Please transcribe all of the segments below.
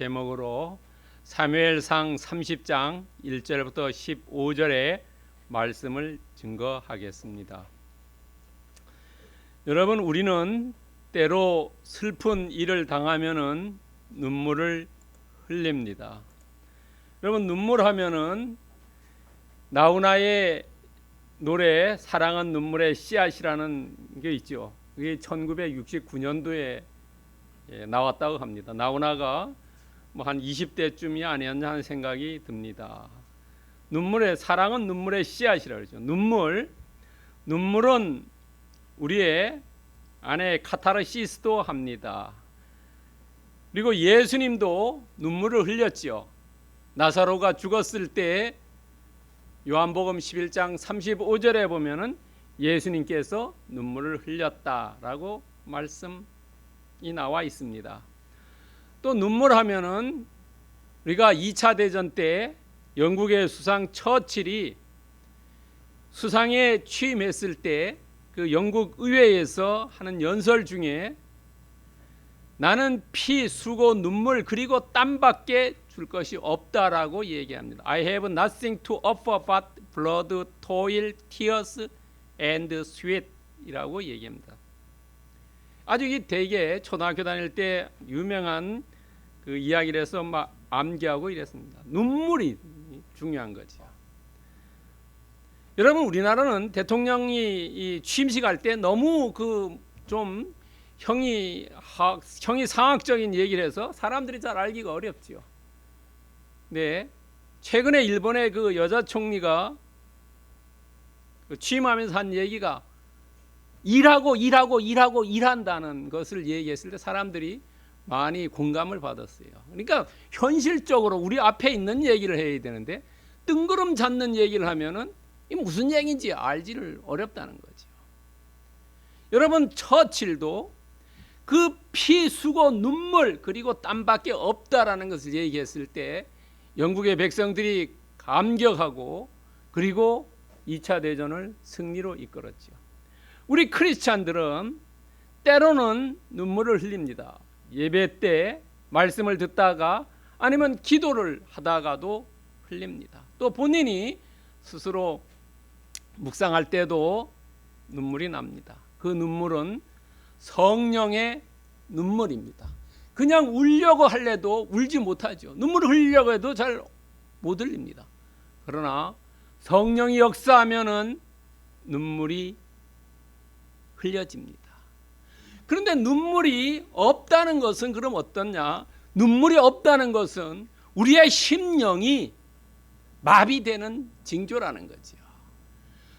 제목으로 사무엘상 30장 1절부터 15절의 말씀을 증거하겠습니다. 여러분, 우리는 때로 슬픈 일을 당하면은 눈물을 흘립니다. 여러분, 눈물하면은 나훈아의 노래 사랑은 눈물의 씨앗이라는 게 있죠. 그게 1969년도에 나왔다고 합니다. 나훈아가 한 20대쯤이 아니었냐 하는 생각이 듭니다. 눈물의 사랑은 눈물의 씨앗이라고 그러죠. 눈물은 우리의 안에 카타르시스도 합니다. 그리고 예수님도 눈물을 흘렸지요. 나사로가 죽었을 때 요한복음 11장 35절에 보면은 예수님께서 눈물을 흘렸다라고 말씀이 나와 있습니다. 또 눈물하면은 우리가 2차 대전 때 영국의 수상 처칠이 수상에 취임했을 때 그 영국 의회에서 하는 연설 중에 나는 피, 수고, 눈물 그리고 땀밖에 줄 것이 없다라고 얘기합니다. I have nothing to offer but blood, toil, tears and sweat 이라고 얘기합니다. 아주 이 되게 초등학교 다닐 때 유명한 그 이야기를 해서 막 암기하고 이랬습니다. 눈물이 중요한 거죠. 여러분, 우리나라는 대통령이 취임식 할 때 너무 좀 형이 상학적인 얘기를 해서 사람들이 잘 알기가 어렵지요. 네, 최근에 일본의 그 여자 총리가 취임하면서 한 얘기가 일한다는 것을 얘기했을 때 사람들이 많이 공감을 받았어요. 그러니까 현실적으로 우리 앞에 있는 얘기를 해야 되는데 뜬구름 잡는 얘기를 하면은 이게 무슨 얘기인지 알지를 어렵다는 거죠. 여러분, 처칠도 그 피, 수고, 눈물 그리고 땀밖에 없다라는 것을 얘기했을 때 영국의 백성들이 감격하고 그리고 2차 대전을 승리로 이끌었죠. 우리 크리스찬들은 때로는 눈물을 흘립니다. 예배 때 말씀을 듣다가 아니면 기도를 하다가도 흘립니다. 또 본인이 스스로 묵상할 때도 눈물이 납니다. 그 눈물은 성령의 눈물입니다. 그냥 울려고 할래도 울지 못하죠. 눈물을 흘리려고 해도 잘 못 흘립니다. 그러나 성령이 역사하면은 눈물이 흘려집니다. 그런데 눈물이 없다는 것은 그럼 어떠냐? 눈물이 없다는 것은 우리의 심령이 마비되는 징조라는 거죠.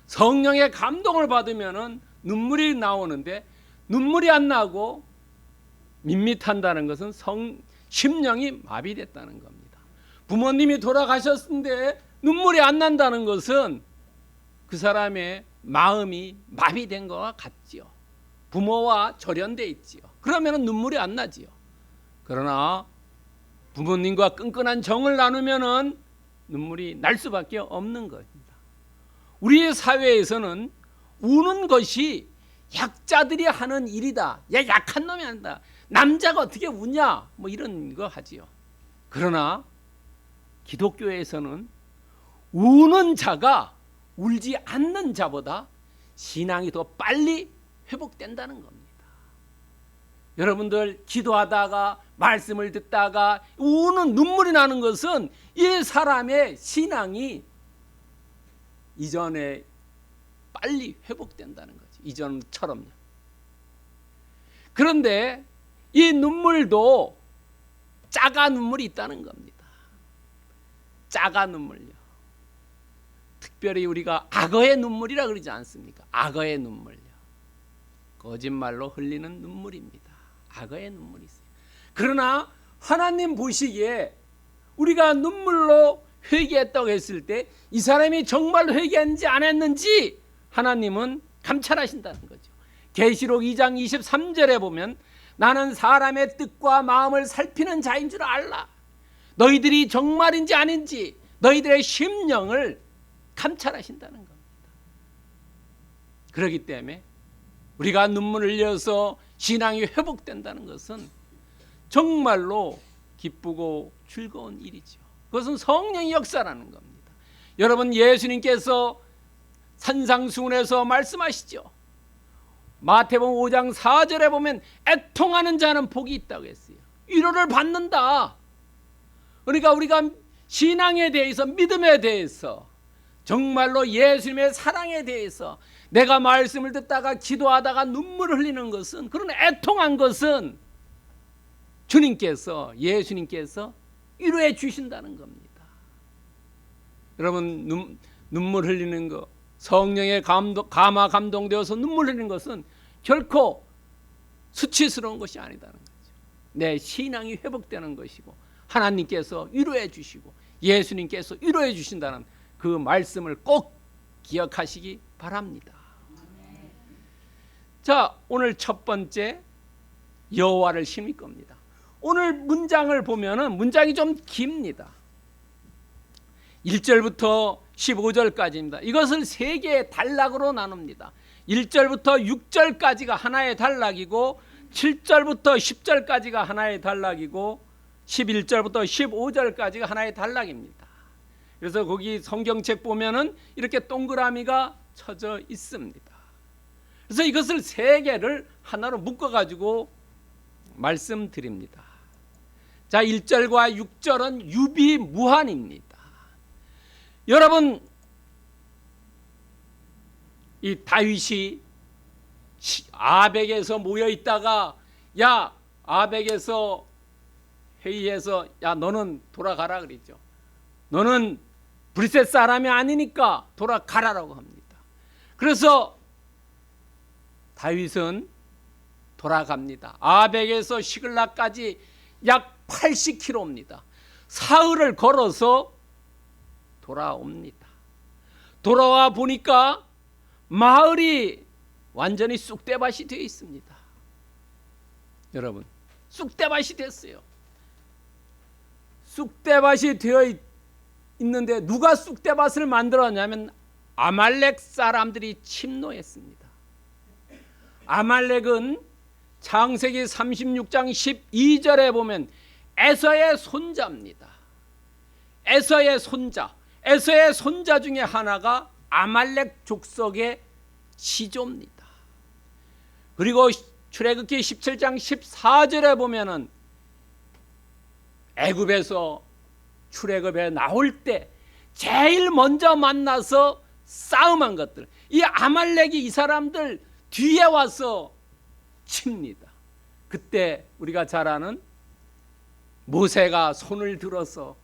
성령의 감동을 받으면은 눈물이 나오는데 눈물이 안 나고 밋밋한다는 것은 심령이 마비됐다는 겁니다. 부모님이 돌아가셨는데 눈물이 안 난다는 것은 그 사람의 마음이 마비된 것과 같지요. 부모와 절연돼 있지요. 그러면 눈물이 안 나지요. 그러나 부모님과 끈끈한 정을 나누면은 눈물이 날 수밖에 없는 겁니다. 우리의 사회에서는 우는 것이 약자들이 하는 일이다. 야, 약한 놈이 한다. 남자가 어떻게 우냐? 뭐 이런 거 하지요. 그러나 기독교에서는 우는 자가 울지 않는 자보다 신앙이 더 빨리 회복된다는 겁니다. 여러분들 기도하다가 말씀을 듣다가 우는 눈물이 나는 것은 이 사람의 신앙이 이전에 빨리 회복된다는 거죠. 이전처럼요. 그런데 이 눈물도 짜가 눈물이 있다는 겁니다. 짜가 눈물요. 특별히 우리가 악어의 눈물이라 그러지 않습니까? 악어의 눈물요. 거짓말로 흘리는 눈물입니다. 악어의 눈물이 있어요. 그러나 하나님 보시기에 우리가 눈물로 회개했다고 했을 때 이 사람이 정말 회개했는지 안 했는지 하나님은 감찰하신다는 거죠. 계시록 2장 23절에 보면 나는 사람의 뜻과 마음을 살피는 자인 줄 알라. 너희들이 정말인지 아닌지 너희들의 심령을 감찰하신다는 겁니다. 그렇기 때문에 우리가 눈물을 흘려서 신앙이 회복된다는 것은 정말로 기쁘고 즐거운 일이죠. 그것은 성령의 역사라는 겁니다. 여러분, 예수님께서 산상수훈에서 말씀하시죠. 마태복음 5장 4절에 보면 애통하는 자는 복이 있다고 했어요. 위로를 받는다. 그러니까 우리가 신앙에 대해서, 믿음에 대해서, 정말로 예수님의 사랑에 대해서 내가 말씀을 듣다가 기도하다가 눈물을 흘리는 것은, 그런 애통한 것은 주님께서, 예수님께서 위로해 주신다는 겁니다. 여러분, 눈물 흘리는 것, 성령의 감화 감동되어서 눈물 흘리는 것은 결코 수치스러운 것이 아니다는 거죠. 내 신앙이 회복되는 것이고, 하나님께서 위로해 주시고 예수님께서 위로해 주신다는 그 말씀을 꼭 기억하시기 바랍니다. 자, 오늘 첫 번째, 여호와를 힘입 겁니다. 오늘 문장을 보면은 문장이 좀 깁니다. 1절부터 15절까지입니다. 이것을 세 개의 단락으로 나눕니다. 1절부터 6절까지가 하나의 단락이고, 7절부터 10절까지가 하나의 단락이고, 11절부터 15절까지가 하나의 단락입니다. 그래서 거기 성경책 보면은 이렇게 동그라미가 쳐져 있습니다. 그래서 이것을 세 개를 하나로 묶어가지고 말씀드립니다. 자, 1절과 6절은 유비무환입니다. 여러분, 이 다윗이 아벡에서 모여 있다가, 야, 아벡에서 회의해서, 야, 너는 돌아가라 그랬죠. 너는 브리셋 사람이 아니니까 돌아가라라고 합니다. 그래서 다윗은 돌아갑니다. 아벡에서 시글락까지 약 80km입니다. 사흘을 걸어서 돌아옵니다. 돌아와 보니까 마을이 완전히 쑥대밭이 되어 있습니다. 여러분, 쑥대밭이 됐어요. 쑥대밭이 되어 있는데 누가 쑥대밭을 만들었냐면 아말렉 사람들이 침노했습니다. 아말렉은 창세기 36장 12절에 보면 에서의 손자입니다. 에서의 손자. 에서의 손자 중에 하나가 아말렉 족속의 시조입니다. 그리고 출애굽기 17장 14절에 보면은 애굽에서 출애굽에 나올 때 제일 먼저 만나서 싸움한 것들, 이 아말렉이 이 사람들 뒤에 와서 칩니다. 그때 우리가 잘 아는 모세가 손을 들어서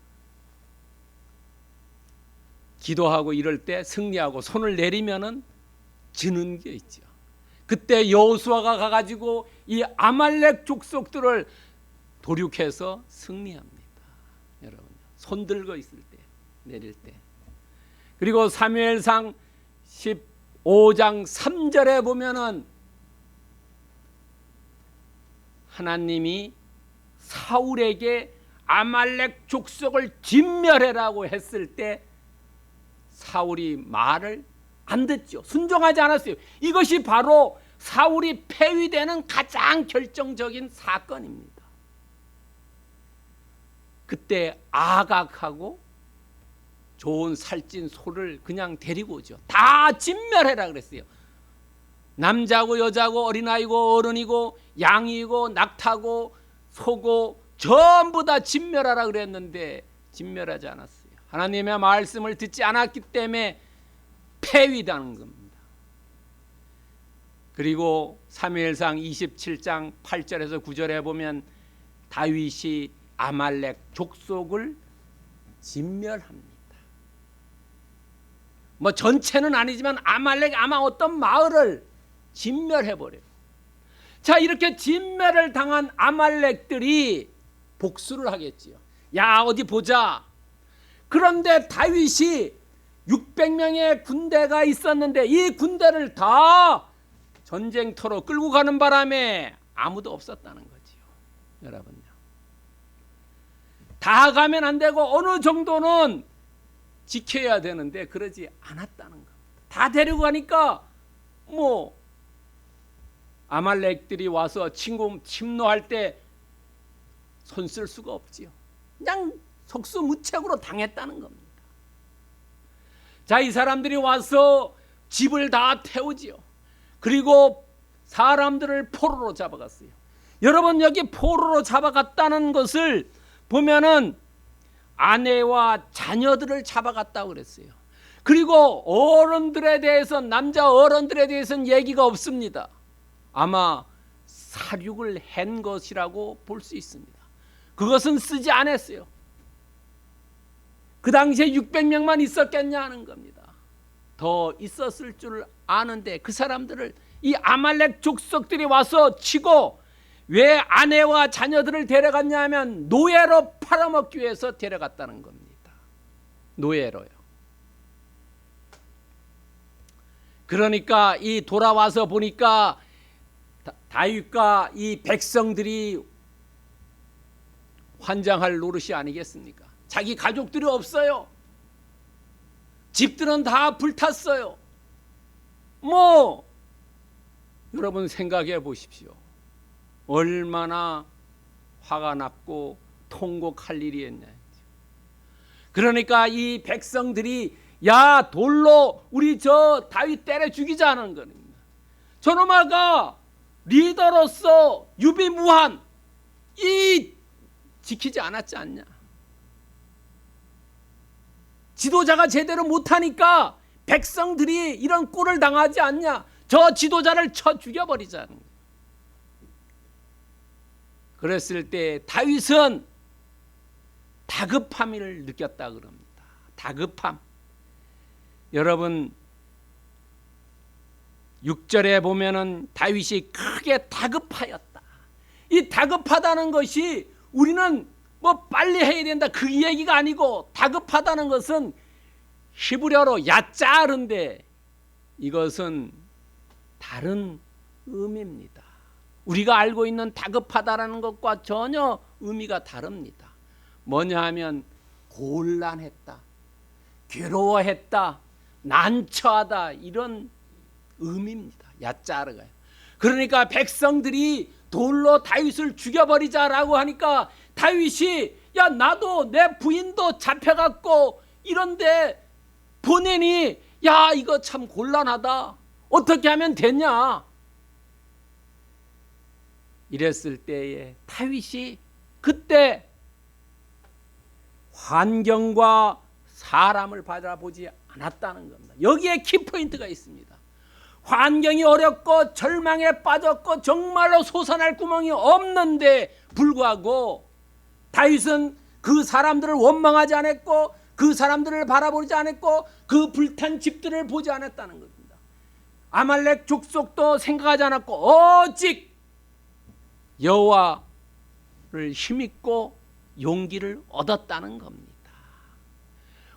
기도하고 이럴 때 승리하고 손을 내리면은 지는 게 있죠. 그때 여호수아가 가가지고 이 아말렉 족속들을 도륙해서 승리합니다. 여러분, 손 들고 있을 때, 내릴 때. 그리고 사무엘상 15장 3절에 보면은 하나님이 사울에게 아말렉 족속을 진멸해라고 했을 때 사울이 말을 안 듣죠. 순종하지 않았어요. 이것이 바로 사울이 폐위되는 가장 결정적인 사건입니다. 그때 아각하고 좋은 살찐 소를 그냥 데리고 오죠. 다 진멸해라 그랬어요. 남자고 여자고 어린아이고 어른이고 양이고 낙타고 소고 전부 다 진멸하라 그랬는데 진멸하지 않았어요. 하나님의 말씀을 듣지 않았기 때문에 폐위되는 겁니다. 그리고 사무엘상 27장 8절에서 9절에 보면 다윗이 아말렉 족속을 진멸합니다. 뭐 전체는 아니지만 아말렉 아마 어떤 마을을 진멸해버려요. 자, 이렇게 진멸을 당한 아말렉들이 복수를 하겠지요. 야, 어디 보자. 그런데 다윗이 600명의 군대가 있었는데 이 군대를 다 전쟁터로 끌고 가는 바람에 아무도 없었다는 거지요. 여러분요, 다 가면 안 되고 어느 정도는 지켜야 되는데 그러지 않았다는 겁니다. 다 데리고 가니까 뭐 아말렉들이 와서 침노할 때 손 쓸 수가 없지요. 그냥 속수무책으로 당했다는 겁니다. 자, 이 사람들이 와서 집을 다 태우지요. 그리고 사람들을 포로로 잡아갔어요. 여러분, 여기 포로로 잡아갔다는 것을 보면은 아내와 자녀들을 잡아갔다고 그랬어요. 그리고 어른들에 대해서, 남자 어른들에 대해서는 얘기가 없습니다. 아마 사륙을 한 것이라고 볼 수 있습니다. 그것은 쓰지 않았어요. 그 당시에 600명만 있었겠냐 하는 겁니다. 더 있었을 줄 아는데 그 사람들을 이 아말렉 족속들이 와서 치고, 왜 아내와 자녀들을 데려갔냐 하면 노예로 팔아먹기 위해서 데려갔다는 겁니다. 노예로요. 그러니까 이 돌아와서 보니까 다윗과 이 백성들이 환장할 노릇이 아니겠습니까? 자기 가족들이 없어요. 집들은 다 불탔어요. 여러분 생각해 보십시오. 얼마나 화가 났고 통곡할 일이었냐. 그러니까 이 백성들이 야, 돌로 우리 저 다윗 때려 죽이자는 겁니다. 저놈아가 리더로서 유비무한 이 지키지 않았지 않냐. 지도자가 제대로 못하니까 백성들이 이런 꼴을 당하지 않냐. 저 지도자를 쳐 죽여버리자는 거예요. 그랬을 때 다윗은 다급함을 느꼈다 그럽니다. 다급함. 여러분 6절에 보면은 다윗이 크게 다급하였다. 이 다급하다는 것이 우리는 빨리 해야 된다 그 얘기가 아니고, 다급하다는 것은 히브리어로 야짜른데 이것은 다른 의미입니다. 우리가 알고 있는 다급하다라는 것과 전혀 의미가 다릅니다. 뭐냐 하면 곤란했다, 괴로워했다, 난처하다, 이런 의미입니다. 야짜르가요. 그러니까 백성들이 돌로 다윗을 죽여버리자라고 하니까 다윗이 야, 나도 내 부인도 잡혀갔고 이런데 보내니 야, 이거 참 곤란하다, 어떻게 하면 되냐. 이랬을 때에 다윗이 그때 환경과 사람을 바라보지 않았다는 겁니다. 여기에 키포인트가 있습니다. 환경이 어렵고 절망에 빠졌고 정말로 솟아날 구멍이 없는데 불구하고 다윗은 그 사람들을 원망하지 않았고 그 사람들을 바라보지 않았고 그 불탄 집들을 보지 않았다는 겁니다. 아말렉 족속도 생각하지 않았고 오직 여호와를 힘입고 용기를 얻었다는 겁니다.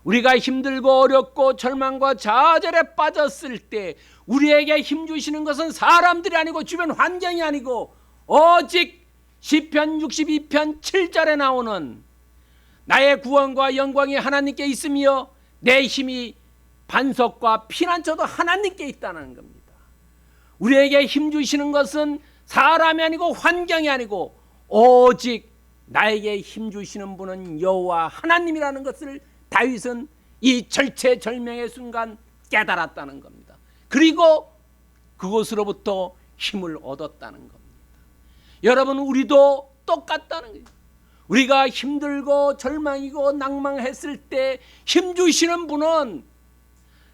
우리가 힘들고 어렵고 절망과 좌절에 빠졌을 때 우리에게 힘 주시는 것은 사람들이 아니고 주변 환경이 아니고 오직 시편 62편 7절에 나오는 나의 구원과 영광이 하나님께 있으며 내 힘이 반석과 피난처도 하나님께 있다는 겁니다. 우리에게 힘 주시는 것은 사람이 아니고 환경이 아니고 오직 나에게 힘 주시는 분은 여호와 하나님이라는 것을 다윗은 이 절체절명의 순간 깨달았다는 겁니다. 그리고 그것으로부터 힘을 얻었다는 겁니다. 여러분, 우리도 똑같다는 거예요. 우리가 힘들고 절망이고 낭망했을 때 힘 주시는 분은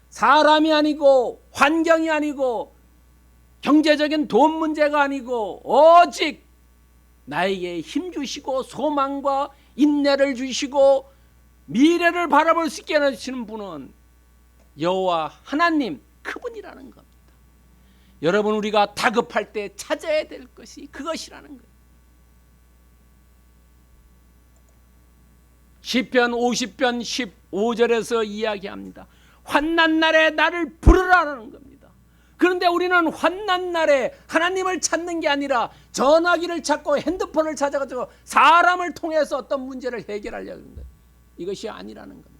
사람이 아니고 환경이 아니고 경제적인 돈 문제가 아니고 오직 나에게 힘 주시고 소망과 인내를 주시고 미래를 바라볼 수 있게 해주시는 분은 여호와 하나님, 그분이라는 겁니다. 여러분, 우리가 다급할 때 찾아야 될 것이 그것이라는 거예요. 시편 50편 15절에서 이야기합니다. 환난 날에 나를 부르라는 겁니다. 그런데 우리는 환난 날에 하나님을 찾는 게 아니라 전화기를 찾고 핸드폰을 찾아가지고 사람을 통해서 어떤 문제를 해결하려고 합니다. 이것이 아니라는 겁니다.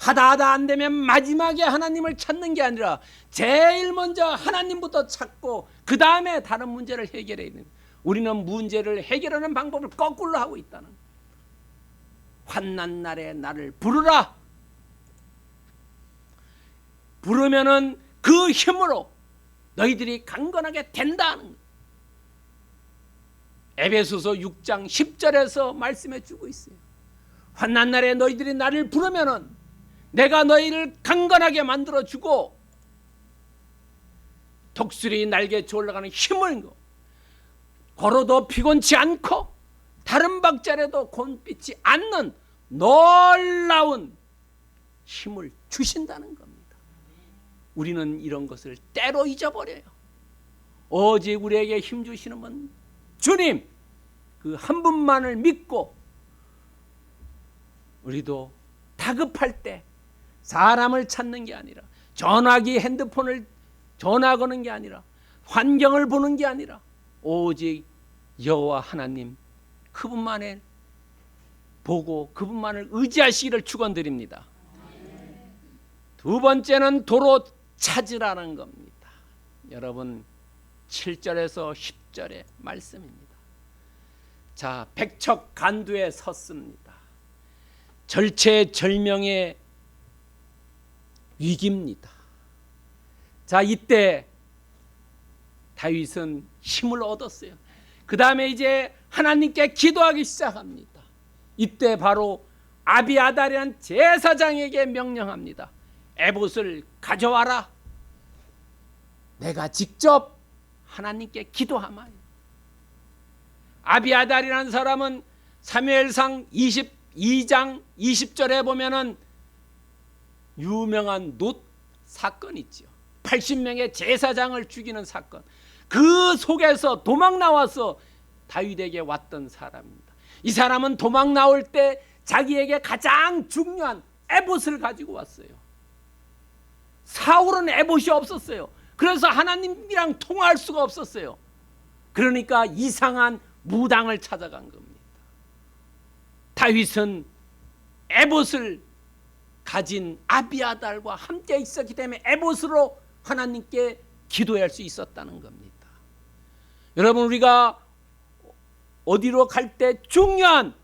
하다 안 되면 마지막에 하나님을 찾는 게 아니라 제일 먼저 하나님부터 찾고 그 다음에 다른 문제를 해결해야 됩니다. 우리는 문제를 해결하는 방법을 거꾸로 하고 있다는 거예요. 환난 날에 나를 부르라. 부르면은 그 힘으로 너희들이 강건하게 된다는 거예요. 에베소서 6장 10절에서 말씀해 주고 있어요. 환난 날에 너희들이 나를 부르면은 내가 너희를 강건하게 만들어 주고 독수리 날개에 올라가는 힘을 걸어도 피곤치 않고 다른 박자라도 곤빛지 않는 놀라운 힘을 주신다는 겁니다. 우리는 이런 것을 때로 잊어버려요. 오직 우리에게 힘 주시는 분 주님 그 한 분만을 믿고 우리도 다급할 때 사람을 찾는 게 아니라 전화기 핸드폰을 전화 거는 게 아니라 환경을 보는 게 아니라 오직 여호와 하나님 그분만을 보고 그분만을 의지하시기를 축원드립니다. 두 번째는 도로 찾으라는 겁니다. 여러분 7절에서 10절의 말씀입니다. 자, 백척간두에 섰습니다. 절체절명의 위기입니다. 자, 이때 다윗은 힘을 얻었어요. 그 다음에 이제 하나님께 기도하기 시작합니다. 이때 바로 아비아달이라는 제사장에게 명령합니다. 에봇을 가져와라. 내가 직접 하나님께 기도하마요. 아비아달이라는 사람은 사무엘상 22장 20절에 보면은 유명한 놋 사건 있죠. 80명의 제사장을 죽이는 사건. 그 속에서 도망 나와서 다윗에게 왔던 사람입니다. 이 사람은 도망 나올 때 자기에게 가장 중요한 에봇을 가지고 왔어요. 사울은 에봇이 없었어요. 그래서 하나님이랑 통화할 수가 없었어요. 그러니까 이상한 무당을 찾아간 겁니다. 다윗은 에봇을 가진 아비아달과 함께 있었기 때문에 에봇으로 하나님께 기도할 수 있었다는 겁니다. 여러분 우리가 어디로 갈 때 중요한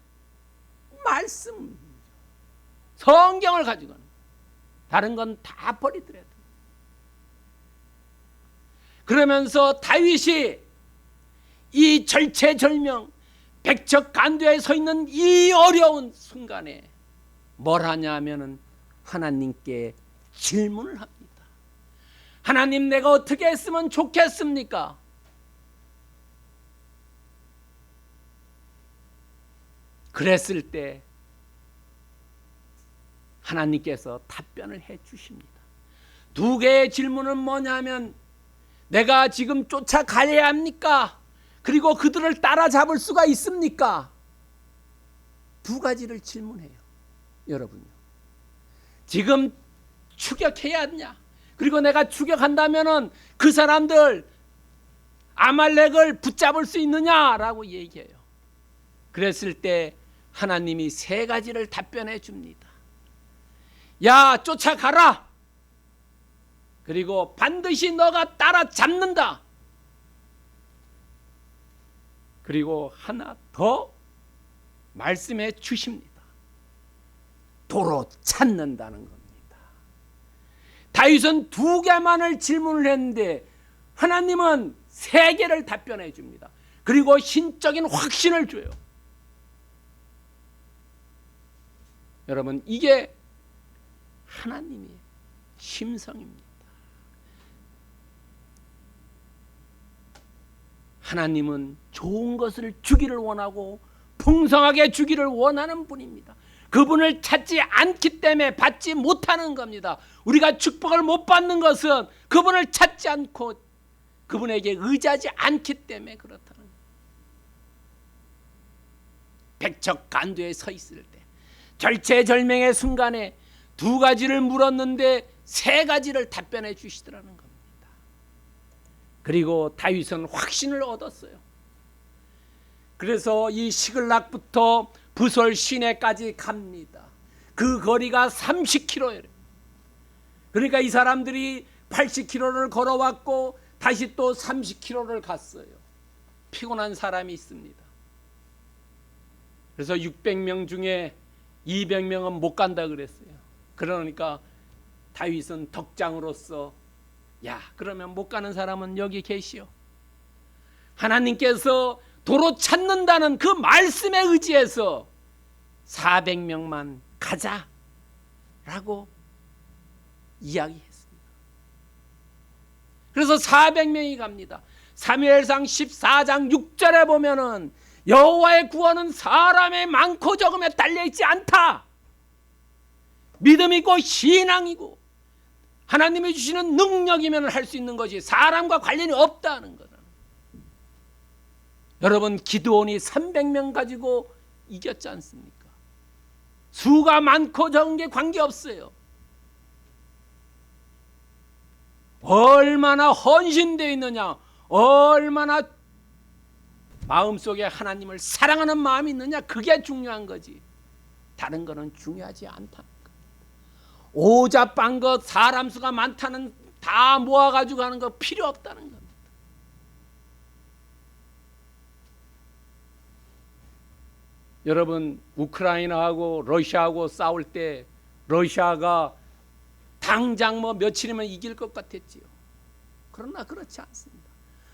말씀 성경을 가지고 가는 다른 건 다 버리더라도 그러면서 다윗이 이 절체절명 백척간두에 서 있는 이 어려운 순간에 뭘 하냐 하면은 하나님께 질문을 합니다. 하나님 내가 어떻게 했으면 좋겠습니까? 그랬을 때 하나님께서 답변을 해 주십니다. 두 개의 질문은 뭐냐면 내가 지금 쫓아가야 합니까? 그리고 그들을 따라잡을 수가 있습니까? 두 가지를 질문해요. 여러분요. 지금 추격해야 하냐? 그리고 내가 추격한다면은 그 사람들 아말렉을 붙잡을 수 있느냐라고 얘기해요. 그랬을 때 하나님이 세 가지를 답변해 줍니다. 야, 쫓아가라. 그리고 반드시 너가 따라잡는다. 그리고 하나 더 말씀해 주십니다. 도로 찾는다는 겁니다. 다윗은 두 개만을 질문을 했는데 하나님은 세 개를 답변해 줍니다. 그리고 신적인 확신을 줘요. 여러분 이게 하나님의 심성입니다. 하나님은 좋은 것을 주기를 원하고 풍성하게 주기를 원하는 분입니다. 그분을 찾지 않기 때문에 받지 못하는 겁니다. 우리가 축복을 못 받는 것은 그분을 찾지 않고 그분에게 의지하지 않기 때문에 그렇다는 거예요. 백척간두에 서 있을 때 절체절명의 순간에 두 가지를 물었는데 세 가지를 답변해 주시더라는 겁니다. 그리고 다윗은 확신을 얻었어요. 그래서 이 시글락부터 부솔 시내까지 갑니다. 그 거리가 30km예요. 그러니까 이 사람들이 80km를 걸어왔고 다시 또 30km를 갔어요. 피곤한 사람이 있습니다. 그래서 600명 중에 200명은 못 간다 그랬어요. 그러니까 다윗은 덕장으로서 야, 그러면 못 가는 사람은 여기 계시오. 하나님께서 도로 찾는다는 그 말씀에 의지해서 400명만 가자라고 이야기했습니다. 그래서 400명이 갑니다. 사무엘상 14장 6절에 보면은 여호와의 구원은 사람의 많고 적음에 달려있지 않다. 믿음이고 신앙이고 하나님이 주시는 능력이면 할 수 있는 것이 사람과 관련이 없다는 거다. 여러분, 기드온이 300명 가지고 이겼지 않습니까? 수가 많고 적은 게 관계없어요. 얼마나 헌신되어 있느냐, 얼마나 마음속에 하나님을 사랑하는 마음이 있느냐, 그게 중요한 거지. 다른 거는 중요하지 않다는 거. 오잡한 것, 사람 수가 많다는 다 모아가지고 하는 거 필요 없다는 겁니다. 여러분, 우크라이나하고 러시아하고 싸울 때 러시아가 당장 뭐 며칠이면 이길 것 같았지요. 그러나 그렇지 않습니다.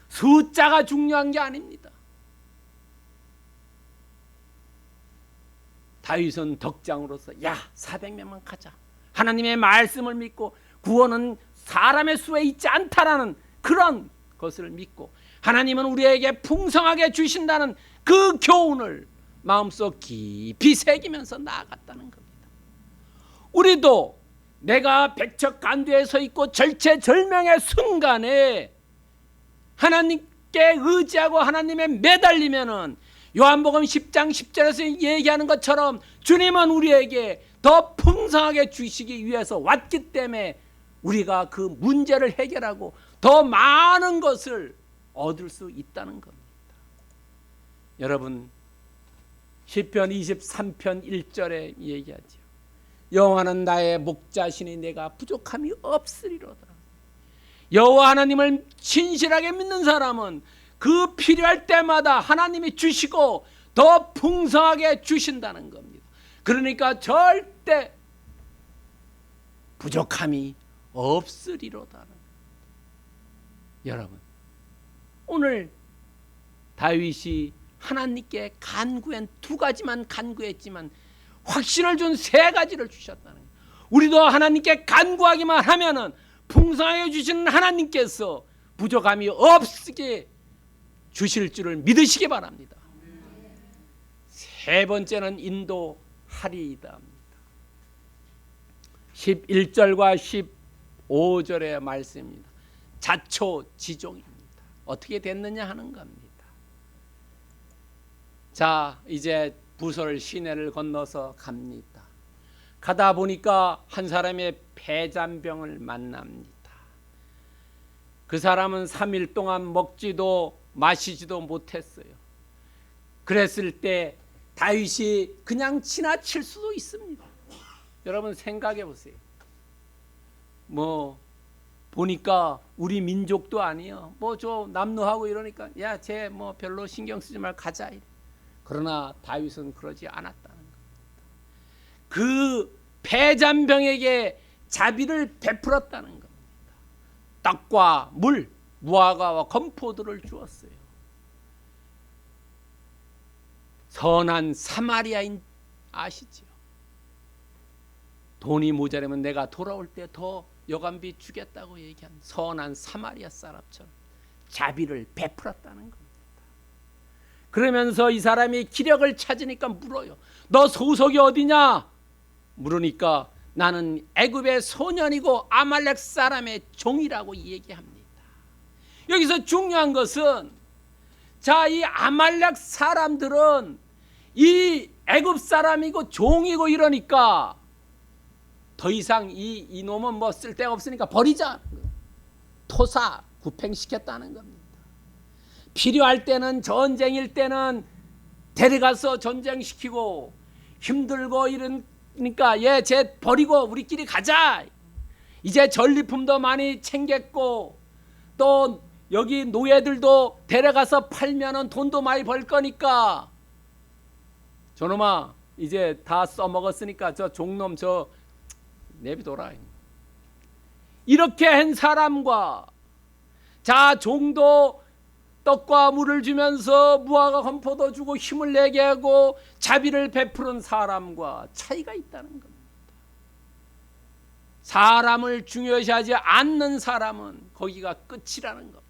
숫자가 중요한 게 아닙니다. 다윗은 덕장으로서 야, 400명만 가자. 하나님의 말씀을 믿고 구원은 사람의 수에 있지 않다라는 그런 것을 믿고 하나님은 우리에게 풍성하게 주신다는 그 교훈을 마음속 깊이 새기면서 나아갔다는 겁니다. 우리도 내가 백척간두에 서 있고 절체절명의 순간에 하나님께 의지하고 하나님에 매달리면은 요한복음 10장 10절에서 얘기하는 것처럼 주님은 우리에게 더 풍성하게 주시기 위해서 왔기 때문에 우리가 그 문제를 해결하고 더 많은 것을 얻을 수 있다는 겁니다. 여러분, 시편 23편 1절에 얘기하죠. 여호와는 나의 목자시니 내가 부족함이 없으리로다. 여호와 하나님을 진실하게 믿는 사람은 그 필요할 때마다 하나님이 주시고 더 풍성하게 주신다는 겁니다. 그러니까 절대 부족함이 없으리로다. 여러분, 오늘 다윗이 하나님께 간구한 2가지만 간구했지만 확신을 준 3가지를 주셨다는 거예요. 우리도 하나님께 간구하기만 하면은 풍성하게 주시는 하나님께서 부족함이 없게 주실 줄을 믿으시기 바랍니다. 3번째는 인도하리이다. 11절과 15절의 말씀입니다. 자초지종입니다. 어떻게 됐느냐 하는 겁니다. 자, 이제 부설 시내를 건너서 갑니다. 가다 보니까 한 사람의 폐잔병을 만납니다. 그 사람은 3일 동안 먹지도 마시지도 못했어요. 그랬을 때 다윗이 그냥 지나칠 수도 있습니다. 여러분 생각해 보세요. 뭐 보니까 우리 민족도 아니에요. 뭐 저 남루하고 이러니까 야, 쟤 뭐 별로 신경 쓰지 말고 가자. 그러나 다윗은 그러지 않았다는 겁니다. 그 폐잔병에게 자비를 베풀었다는 겁니다. 떡과 물, 무화과와 건포도를 주었어요. 선한 사마리아인 아시죠? 돈이 모자라면 내가 돌아올 때 더 여간비 주겠다고 얘기한 선한 사마리아 사람처럼 자비를 베풀었다는 겁니다. 그러면서 이 사람이 기력을 찾으니까 물어요. 너 소속이 어디냐? 물으니까 나는 애굽의 소년이고 아말렉 사람의 종이라고 얘기합니다. 여기서 중요한 것은 자, 이 아말렉 사람들은 이 애굽 사람이고 종이고 이러니까 더 이상 이 놈은 뭐 쓸데가 없으니까 버리자. 토사 구팽시켰다는 겁니다. 필요할 때는 전쟁일 때는 데려가서 전쟁시키고 힘들고 이러니까 얘 쟤 버리고 우리끼리 가자. 이제 전리품도 많이 챙겼고 또 여기 노예들도 데려가서 팔면은 돈도 많이 벌 거니까 저놈아 이제 다 써먹었으니까 저 종놈 저 내비둬라. 이렇게 한 사람과 자 종도 떡과 물을 주면서 무화과 건포도 주고 힘을 내게 하고 자비를 베푸는 사람과 차이가 있다는 겁니다. 사람을 중요시하지 않는 사람은 거기가 끝이라는 겁니다.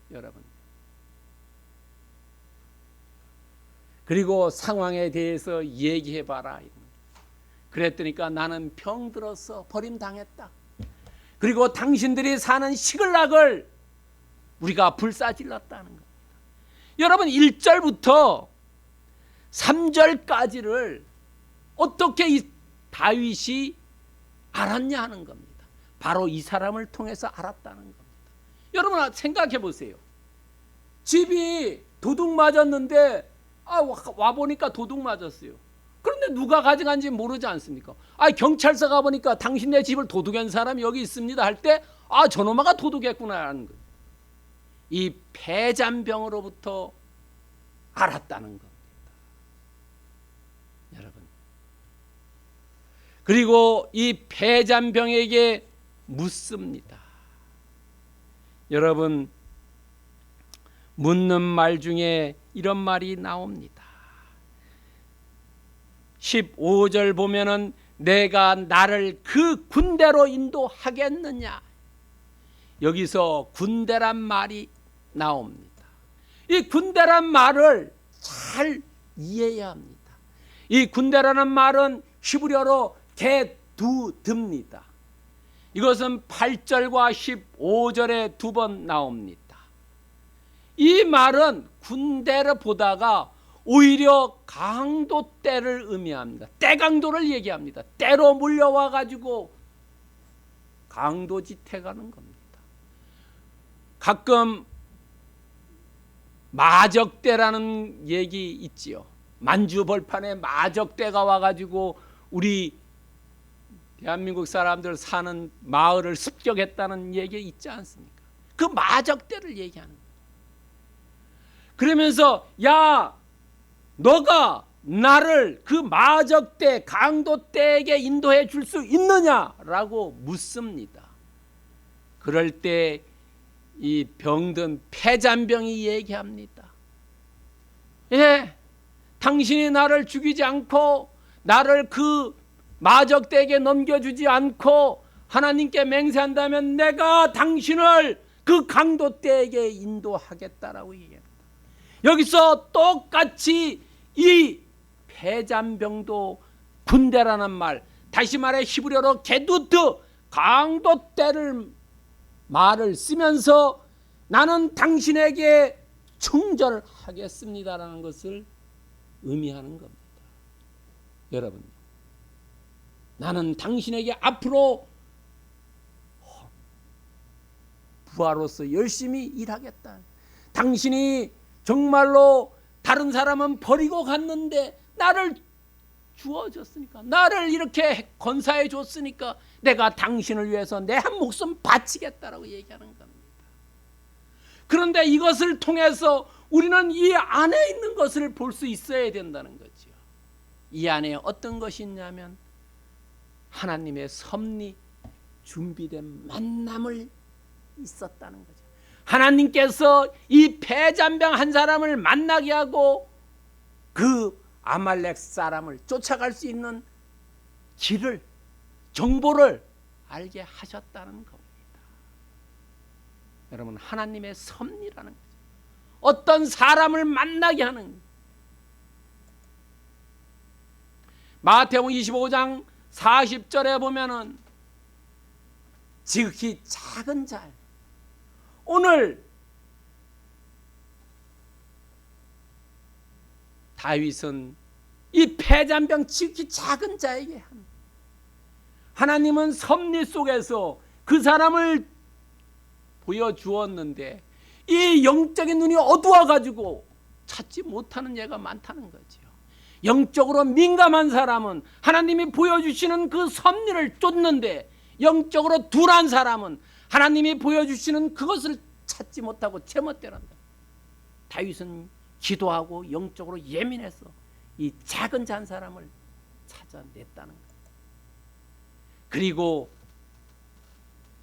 여러분. 그리고 상황에 대해서 얘기해봐라. 그랬더니까 나는 병들어서 버림당했다. 그리고 당신들이 사는 시글락을 우리가 불사질렀다는 겁니다. 여러분 1절부터 3절까지를 어떻게 이 다윗이 알았냐 하는 겁니다. 바로 이 사람을 통해서 알았다는 겁니다. 여러분 생각해 보세요. 집이 도둑 맞았는데 와보니까 도둑 맞았어요. 그런데 누가 가져간지 모르지 않습니까? 경찰서 가보니까 당신네 집을 도둑한 사람이 여기 있습니다 할 때 저놈아가 도둑했구나 하는 거예요. 이 폐잔병으로부터 알았다는 겁니다. 여러분. 그리고 이 폐잔병에게 묻습니다. 여러분 묻는 말 중에 이런 말이 나옵니다. 15절 보면은 내가 나를 그 군대로 인도하겠느냐. 여기서 군대란 말이 나옵니다. 이 군대란 말을 잘 이해해야 합니다. 이 군대라는 말은 히브리어로 게두드입니다. 이것은 8절과 15절에 2번 나옵니다. 이 말은 군대를 보다가 오히려 강도 때를 의미합니다. 때강도를 얘기합니다. 때로 물려와 가지고 강도짓해가는 겁니다. 가끔 마적대라는 얘기 있지요. 만주벌판에 마적대가 와가지고 우리 대한민국 사람들 사는 마을을 습격했다는 얘기 있지 않습니까? 그 마적대를 얘기하는 거예요. 그러면서 야 너가 나를 그 마적대 강도대에게 인도해 줄 수 있느냐라고 묻습니다. 그럴 때 이 병든 폐잔병이 얘기합니다. 예, 당신이 나를 죽이지 않고 나를 그 마적대에게 넘겨주지 않고 하나님께 맹세한다면 내가 당신을 그 강도대에게 인도하겠다라고 얘기합니다. 여기서 똑같이 이 폐잔병도 군대라는 말, 다시 말해 히브리어로 게두트 강도대를 말을 쓰면서 나는 당신에게 충절하겠습니다라는 것을 의미하는 겁니다. 여러분, 나는 당신에게 앞으로 부하로서 열심히 일하겠다. 당신이 정말로 다른 사람은 버리고 갔는데 나를 주어줬으니까, 나를 이렇게 건사해 줬으니까 내가 당신을 위해서 내 한 목숨 바치겠다라고 얘기하는 겁니다. 그런데 이것을 통해서 우리는 이 안에 있는 것을 볼 수 있어야 된다는 거죠. 이 안에 어떤 것이 있냐면 하나님의 섭리 준비된 만남을 있었다는 거죠. 하나님께서 이 폐잔병 한 사람을 만나게 하고 그 아말렉 사람을 쫓아갈 수 있는 길을, 정보를 알게 하셨다는 겁니다. 여러분, 하나님의 섭리라는 거죠. 어떤 사람을 만나게 하는, 마태복음 25장 40절에 보면은 지극히 작은 자, 오늘 다윗은 이 폐잔병 지극히 작은 자에게 합니다. 하나님은 섭리 속에서 그 사람을 보여주었는데 이 영적인 눈이 어두워가지고 찾지 못하는 예가 많다는 거죠. 영적으로 민감한 사람은 하나님이 보여주시는 그 섭리를 쫓는데 영적으로 둔한 사람은 하나님이 보여주시는 그것을 찾지 못하고 제멋대로 한다. 다윗은 기도하고 영적으로 예민해서 이 작은 잔 사람을 찾아냈다는 거예요. 그리고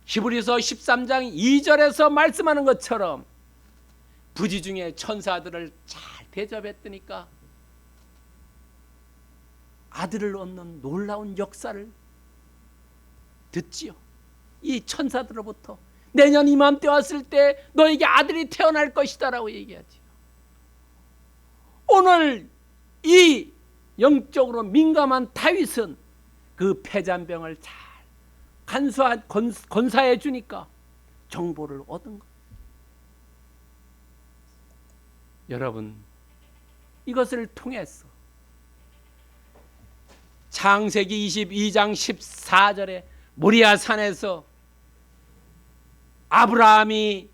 히브리서 13장 2절에서 말씀하는 것처럼 부지 중에 천사들을 잘 대접했더니까 아들을 얻는 놀라운 역사를 듣지요. 이 천사들로부터 내년 이맘때 왔을 때 너에게 아들이 태어날 것이다 라고 얘기하지요. 오늘 이 영적으로 민감한 다윗은 그 폐잔병을 잘 건사해 주니까 정보를 얻은 것. 여러분, 이것을 통해서 창세기 22장 14절에 모리아 산에서 아브라함이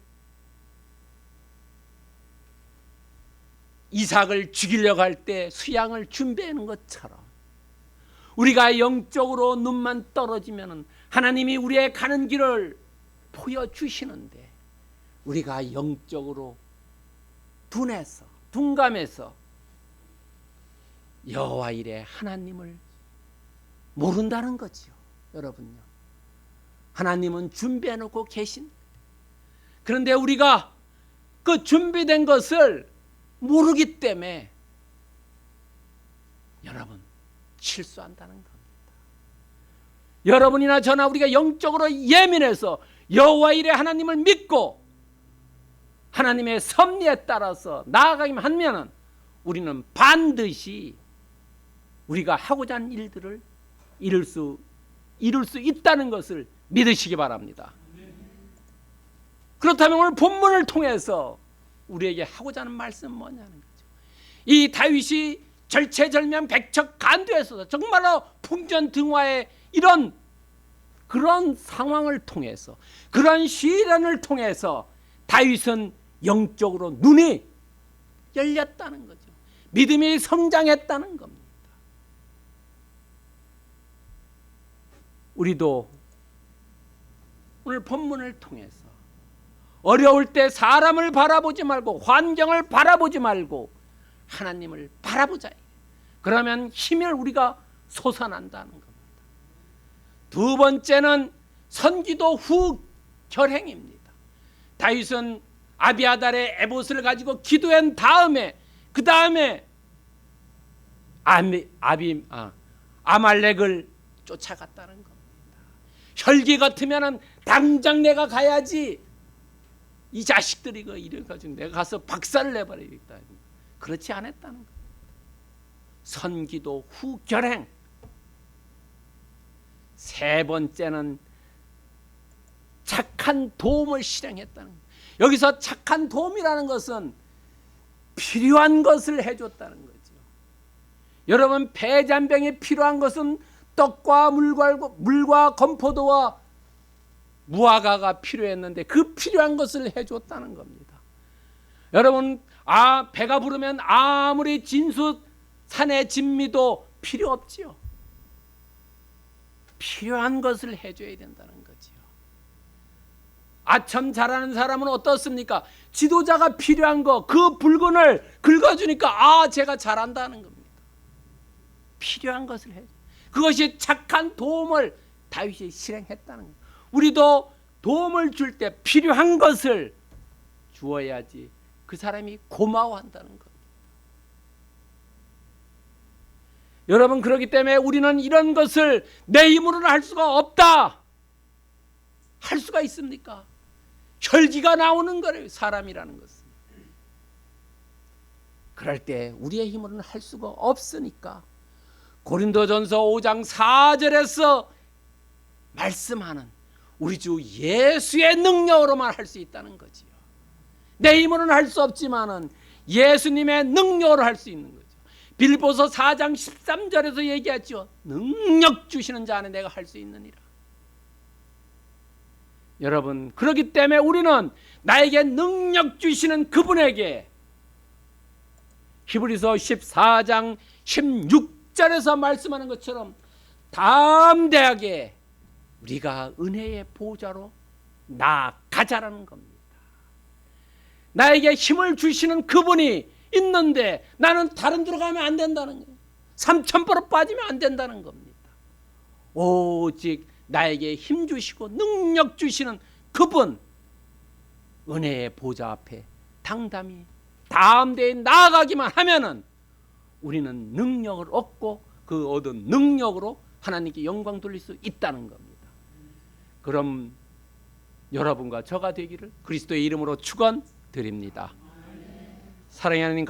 이삭을 죽이려고 할 때 수양을 준비하는 것처럼 우리가 영적으로 눈만 떨어지면 하나님이 우리의 가는 길을 보여주시는데 우리가 영적으로 둔감해서 여호와 이레 하나님을 모른다는 거지요. 여러분요, 하나님은 준비해 놓고 계신, 그런데 우리가 그 준비된 것을 모르기 때문에 여러분 실수한다는 겁니다. 여러분이나 저나 우리가 영적으로 예민해서 여호와 이레 하나님을 믿고 하나님의 섭리에 따라서 나아가기만 하면은 우리는 반드시 우리가 하고자 하는 일들을 이룰 수 있다는 것을 믿으시기 바랍니다. 그렇다면 오늘 본문을 통해서 우리에게 하고자 하는 말씀은 뭐냐는 거죠. 이 다윗이 절체절명 백척간두에서 정말로 풍전등화의 그런 상황을 통해서, 그런 시련을 통해서 다윗은 영적으로 눈이 열렸다는 거죠. 믿음이 성장했다는 겁니다. 우리도 오늘 본문을 통해서 어려울 때 사람을 바라보지 말고 환경을 바라보지 말고 하나님을 바라보자. 그러면 힘을 우리가 솟아난다는 겁니다. 두 번째는 선기도 후 결행입니다. 다윗은 아비아달의 에봇을 가지고 기도한 다음에 그 다음에 아말렉을 쫓아갔다는 겁니다. 혈기 같으면은 당장 내가 가야지, 이 자식들이 이래가지고 내가 가서 박살을 내버리겠다. 그렇지 않았다는 겁니다. 선기도 후 결행. 세 번째는 착한 도움을 실행했다는 거예요. 여기서 착한 도움이라는 것은 필요한 것을 해줬다는 거죠. 여러분, 폐잔병에 필요한 것은 떡과 물과 건포도와 무화과가 필요했는데 그 필요한 것을 해줬다는 겁니다. 여러분, 배가 부르면 아무리 산의 진미도 필요 없지요. 필요한 것을 해줘야 된다는 거지요. 아첨 잘하는 사람은 어떻습니까? 지도자가 필요한 거, 그 붉은을 긁어주니까 제가 잘한다는 겁니다. 필요한 것을 해줘. 그것이 착한 도움을 다윗이 실행했다는 거예요. 우리도 도움을 줄 때 필요한 것을 주어야지 그 사람이 고마워한다는 겁니다. 여러분, 그렇기 때문에 우리는 이런 것을 내 힘으로는 할 수가 없다. 할 수가 있습니까? 혈기가 나오는 거예요, 사람이라는 것은. 그럴 때 우리의 힘으로는 할 수가 없으니까 고린도전서 5장 4절에서 말씀하는 우리 주 예수의 능력으로만 할 수 있다는 거지요. 내 힘으로는 할 수 없지만은 예수님의 능력으로 할 수 있는 거죠. 빌보서 4장 13절에서 얘기하죠. 능력 주시는 자 안에 내가 할 수 있느니라. 여러분, 그렇기 때문에 우리는 나에게 능력 주시는 그분에게 히브리서 14장 16절에서 말씀하는 것처럼 담대하게 우리가 은혜의 보좌로 나아가자라는 겁니다. 나에게 힘을 주시는 그분이 있는데 나는 다른 데로 가면 안 된다는 거예요. 삼천포로 빠지면 안 된다는 겁니다. 오직 나에게 힘 주시고 능력 주시는 그분, 은혜의 보좌 앞에 당당히 다음 대에 나아가기만 하면은 우리는 능력을 얻고 그 얻은 능력으로 하나님께 영광 돌릴 수 있다는 겁니다. 그럼 여러분과 저가 되기를 그리스도의 이름으로 축원드립니다. 사랑하는 하나님